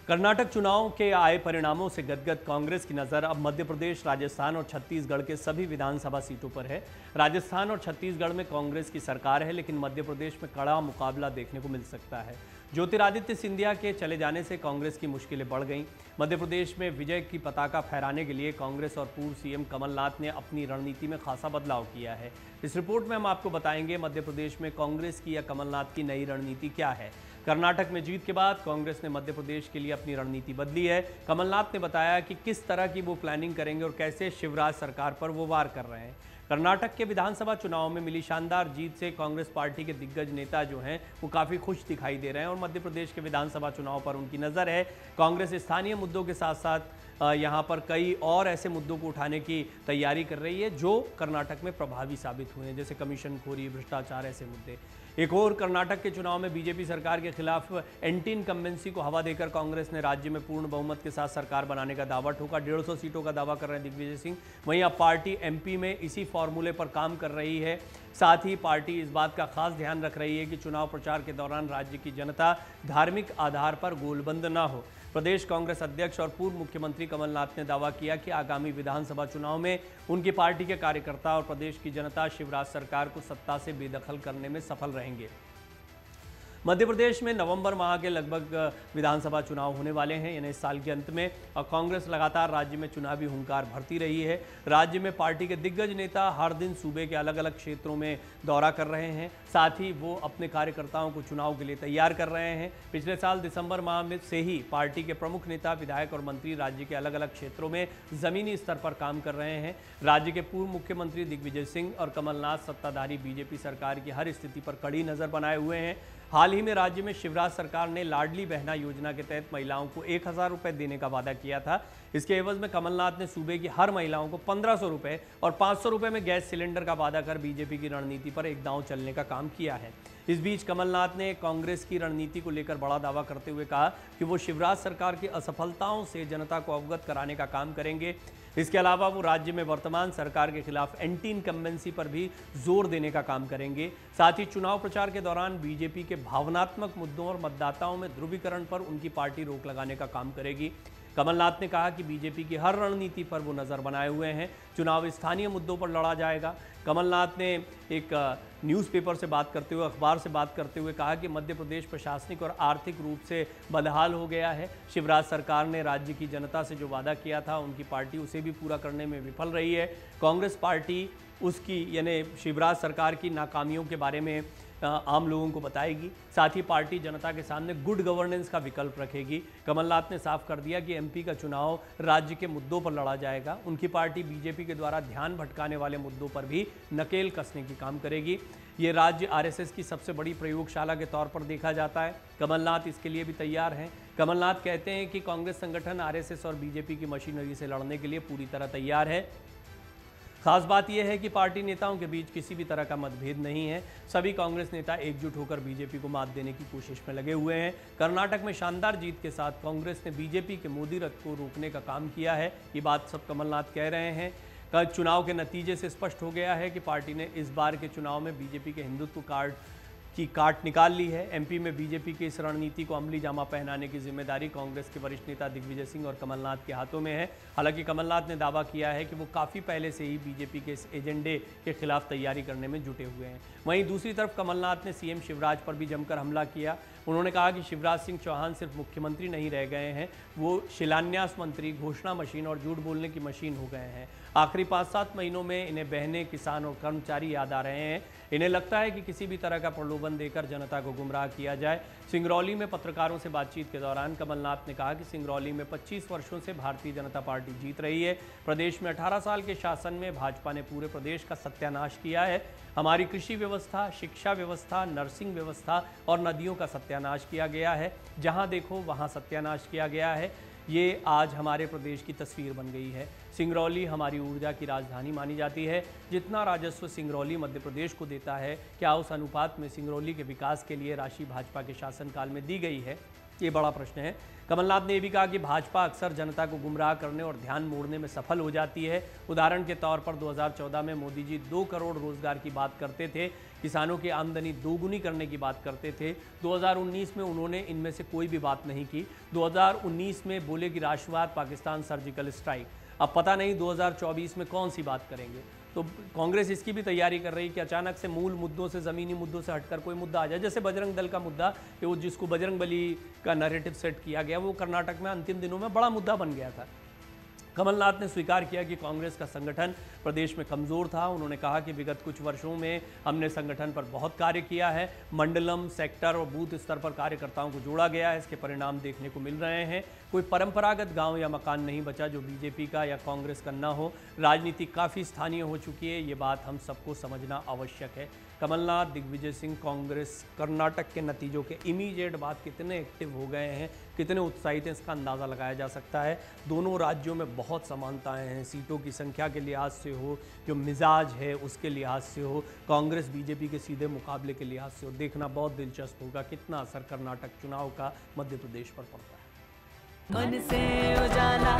कर्नाटक चुनाव के आए परिणामों से गदगद कांग्रेस की नजर अब मध्य प्रदेश, राजस्थान और छत्तीसगढ़ के सभी विधानसभा सीटों पर है। राजस्थान और छत्तीसगढ़ में कांग्रेस की सरकार है, लेकिन मध्य प्रदेश में कड़ा मुकाबला देखने को मिल सकता है। ज्योतिरादित्य सिंधिया के चले जाने से कांग्रेस की मुश्किलें बढ़ गईं। मध्य प्रदेश में विजय की पताका फहराने के लिए कांग्रेस और पूर्व सीएम कमलनाथ ने अपनी रणनीति में खासा बदलाव किया है। इस रिपोर्ट में हम आपको बताएंगे मध्य प्रदेश में कांग्रेस की या कमलनाथ की नई रणनीति क्या है। कर्नाटक में जीत के बाद कांग्रेस ने मध्य प्रदेश के लिए अपनी रणनीति बदली है। कमलनाथ ने बताया कि किस तरह की वो प्लानिंग करेंगे और कैसे शिवराज सरकार पर वो वार कर रहे हैं। कर्नाटक के विधानसभा चुनाव में मिली शानदार जीत से कांग्रेस पार्टी के दिग्गज नेता जो हैं वो काफ़ी खुश दिखाई दे रहे हैं और मध्य प्रदेश के विधानसभा चुनाव पर उनकी नज़र है। कांग्रेस स्थानीय मुद्दों के साथ साथ यहाँ पर कई और ऐसे मुद्दों को उठाने की तैयारी कर रही है जो कर्नाटक में प्रभावी साबित हुए हैं, जैसे कमीशनखोरी, भ्रष्टाचार, ऐसे मुद्दे। एक और कर्नाटक के चुनाव में बीजेपी सरकार के खिलाफ एंटी इनकम्बेंसी को हवा देकर कांग्रेस ने राज्य में पूर्ण बहुमत के साथ सरकार बनाने का दावा ठोका। 150 सीटों का दावा कर रहे हैं दिग्विजय सिंह। वहीं अब पार्टी एमपी में इसी फॉर्मूले पर काम कर रही है। साथ ही पार्टी इस बात का खास ध्यान रख रही है कि चुनाव प्रचार के दौरान राज्य की जनता धार्मिक आधार पर गोलबंद न हो। प्रदेश कांग्रेस अध्यक्ष और पूर्व मुख्यमंत्री कमलनाथ ने दावा किया कि आगामी विधानसभा चुनाव में उनकी पार्टी के कार्यकर्ता और प्रदेश की जनता शिवराज सरकार को सत्ता से बेदखल करने में सफल रहेंगे। मध्य प्रदेश में नवंबर माह के लगभग विधानसभा चुनाव होने वाले हैं, यानी इस साल के अंत में, और कांग्रेस लगातार राज्य में चुनावी हुंकार भरती रही है। राज्य में पार्टी के दिग्गज नेता हर दिन सूबे के अलग अलग क्षेत्रों में दौरा कर रहे हैं। साथ ही वो अपने कार्यकर्ताओं को चुनाव के लिए तैयार कर रहे हैं। पिछले साल दिसंबर माह में से ही पार्टी के प्रमुख नेता, विधायक और मंत्री राज्य के अलग अलग क्षेत्रों में जमीनी स्तर पर काम कर रहे हैं। राज्य के पूर्व मुख्यमंत्री दिग्विजय सिंह और कमलनाथ सत्ताधारी बीजेपी सरकार की हर स्थिति पर कड़ी नजर बनाए हुए हैं। हाल ही में राज्य में शिवराज सरकार ने लाडली बहना योजना के तहत महिलाओं को 1000 रुपये देने का वादा किया था। इसके एवज में कमलनाथ ने सूबे की हर महिलाओं को 1500 रुपये और 500 रुपये में गैस सिलेंडर का वादा कर बीजेपी की रणनीति पर एक दांव चलने का काम किया है। इस बीच कमलनाथ ने कांग्रेस की रणनीति को लेकर बड़ा दावा करते हुए कहा कि वो शिवराज सरकार की असफलताओं से जनता को अवगत कराने का काम करेंगे। इसके अलावा वो राज्य में वर्तमान सरकार के खिलाफ एंटी इनकम्बेंसी पर भी जोर देने का काम करेंगे। साथ ही चुनाव प्रचार के दौरान बीजेपी के भावनात्मक मुद्दों और मतदाताओं में ध्रुवीकरण पर उनकी पार्टी रोक लगाने का काम करेगी। कमलनाथ ने कहा कि बीजेपी की हर रणनीति पर वो नज़र बनाए हुए हैं। चुनाव स्थानीय मुद्दों पर लड़ा जाएगा। कमलनाथ ने एक न्यूज़पेपर से बात करते हुए, अखबार से बात करते हुए कहा कि मध्य प्रदेश प्रशासनिक और आर्थिक रूप से बदहाल हो गया है। शिवराज सरकार ने राज्य की जनता से जो वादा किया था, उनकी पार्टी उसे भी पूरा करने में विफल रही है। कांग्रेस पार्टी उसकी, यानी शिवराज सरकार की नाकामियों के बारे में आम लोगों को बताएगी। साथ ही पार्टी जनता के सामने गुड गवर्नेंस का विकल्प रखेगी। कमलनाथ ने साफ कर दिया कि एमपी का चुनाव राज्य के मुद्दों पर लड़ा जाएगा। उनकी पार्टी बीजेपी के द्वारा ध्यान भटकाने वाले मुद्दों पर भी नकेल कसने की काम करेगी। ये राज्य आरएसएस की सबसे बड़ी प्रयोगशाला के तौर पर देखा जाता है। कमलनाथ इसके लिए भी तैयार हैं। कमलनाथ कहते हैं कि कांग्रेस संगठन आरएसएस और बीजेपी की मशीनरी से लड़ने के लिए पूरी तरह तैयार है। खास बात यह है कि पार्टी नेताओं के बीच किसी भी तरह का मतभेद नहीं है। सभी कांग्रेस नेता एकजुट होकर बीजेपी को मात देने की कोशिश में लगे हुए हैं। कर्नाटक में शानदार जीत के साथ कांग्रेस ने बीजेपी के मोदी रथ को रोकने का काम किया है। ये बात सब कमलनाथ कह रहे हैं। कल चुनाव के नतीजे से स्पष्ट हो गया है कि पार्टी ने इस बार के चुनाव में बीजेपी के हिंदुत्व कार्ड की काट निकाल ली है। एमपी में बीजेपी की इस रणनीति को अमली जामा पहनाने की जिम्मेदारी कांग्रेस के वरिष्ठ नेता दिग्विजय सिंह और कमलनाथ के हाथों में है। हालांकि कमलनाथ ने दावा किया है कि वो काफ़ी पहले से ही बीजेपी के इस एजेंडे के खिलाफ तैयारी करने में जुटे हुए हैं। वहीं दूसरी तरफ कमलनाथ ने सीएम शिवराज पर भी जमकर हमला किया। उन्होंने कहा कि शिवराज सिंह चौहान सिर्फ मुख्यमंत्री नहीं रह गए हैं, वो शिलान्यास मंत्री, घोषणा मशीन और झूठ बोलने की मशीन हो गए हैं। आखिरी 5-7 महीनों में इन्हें बहनें, किसान और कर्मचारी याद आ रहे हैं। इन्हें लगता है कि किसी भी तरह का प्रलोभन देकर जनता को गुमराह किया जाए। सिंगरौली में पत्रकारों से बातचीत के दौरान कमलनाथ ने कहा कि सिंगरौली में 25 वर्षों से भारतीय जनता पार्टी जीत रही है। प्रदेश में 18 साल के शासन में भाजपा ने पूरे प्रदेश का सत्यानाश किया है। हमारी कृषि व्यवस्था, शिक्षा व्यवस्था, नर्सिंग व्यवस्था और नदियों का सत्यानाश किया गया है। जहां देखो वहां सत्यानाश किया गया है। ये आज हमारे प्रदेश की तस्वीर बन गई है। सिंगरौली हमारी ऊर्जा की राजधानी मानी जाती है। जितना राजस्व सिंगरौली मध्य प्रदेश को देता है, क्या उस अनुपात में सिंगरौली के विकास के लिए राशि भाजपा के शासनकाल में दी गई है? ये बड़ा प्रश्न है। कमलनाथ ने यह भी कहा कि भाजपा अक्सर जनता को गुमराह करने और ध्यान मोड़ने में सफल हो जाती है। उदाहरण के तौर पर 2014 में मोदी जी 2 करोड़ रोजगार की बात करते थे। किसानों की आमदनी दोगुनी करने की बात करते थे। 2019 में उन्होंने इनमें से कोई भी बात नहीं की। 2019 में बोले कि राष्ट्रवाद, पाकिस्तान, सर्जिकल स्ट्राइक। अब पता नहीं 2024 में कौन सी बात करेंगे। तो कांग्रेस इसकी भी तैयारी कर रही है कि अचानक से मूल मुद्दों से, ज़मीनी मुद्दों से हटकर कोई मुद्दा आ जाए, जैसे बजरंग दल का मुद्दा कि वो जिसको बजरंग बली का नैरेटिव सेट किया गया, वो कर्नाटक में अंतिम दिनों में बड़ा मुद्दा बन गया था। कमलनाथ ने स्वीकार किया कि कांग्रेस का संगठन प्रदेश में कमज़ोर था। उन्होंने कहा कि विगत कुछ वर्षों में हमने संगठन पर बहुत कार्य किया है। मंडलम, सेक्टर और बूथ स्तर पर कार्यकर्ताओं को जोड़ा गया है। इसके परिणाम देखने को मिल रहे हैं। कोई परंपरागत गांव या मकान नहीं बचा जो बीजेपी का या कांग्रेस का न हो। राजनीति काफ़ी स्थानीय हो चुकी है। ये बात हम सबको समझना आवश्यक है। कमलनाथ, दिग्विजय सिंह, कांग्रेस कर्नाटक के नतीजों के इमीडिएट बाद कितने एक्टिव हो गए हैं, कितने उत्साहित हैं, इसका अंदाज़ा लगाया जा सकता है। दोनों राज्यों में बहुत समानताएं हैं, सीटों की संख्या के लिहाज से हो, जो मिजाज है उसके लिहाज से हो, कांग्रेस बीजेपी के सीधे मुकाबले के लिहाज से हो। देखना बहुत दिलचस्प होगा कितना असर कर्नाटक चुनाव का मध्य प्रदेश पर पड़ता है। मन से उजाला